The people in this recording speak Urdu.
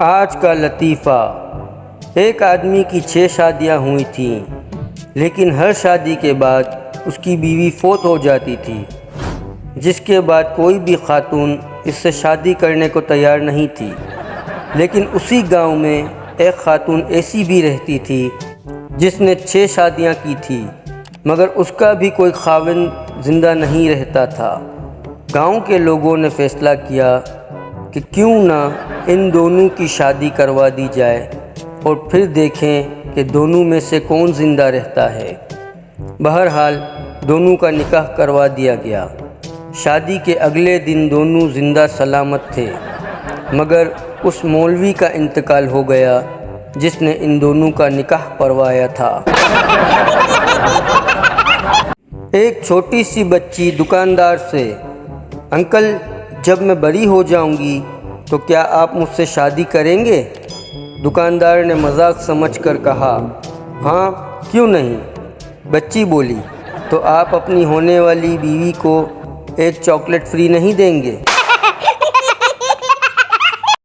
آج کا لطیفہ۔ ایک آدمی کی 6 شادیاں ہوئی تھیں، لیکن ہر شادی کے بعد اس کی بیوی فوت ہو جاتی تھی، جس کے بعد کوئی بھی خاتون اس سے شادی کرنے کو تیار نہیں تھی۔ لیکن اسی گاؤں میں ایک خاتون ایسی بھی رہتی تھی جس نے 6 شادیاں کی تھی، مگر اس کا بھی کوئی خاوند زندہ نہیں رہتا تھا۔ گاؤں کے لوگوں نے فیصلہ کیا کہ کیوں نہ ان دونوں کی شادی کروا دی جائے اور پھر دیکھیں کہ دونوں میں سے کون زندہ رہتا ہے۔ بہرحال دونوں کا نکاح کروا دیا گیا۔ شادی کے اگلے دن دونوں زندہ سلامت تھے، مگر اس مولوی کا انتقال ہو گیا جس نے ان دونوں کا نکاح پڑھوایا تھا۔ ایک چھوٹی سی بچی دکاندار سے، انکل جب میں بڑی ہو جاؤں گی تو کیا آپ مجھ سے شادی کریں گے؟ دکاندار نے مذاق سمجھ کر کہا، ہاں کیوں نہیں۔ بچی بولی، تو آپ اپنی ہونے والی بیوی کو ایک چاکلیٹ فری نہیں دیں گے؟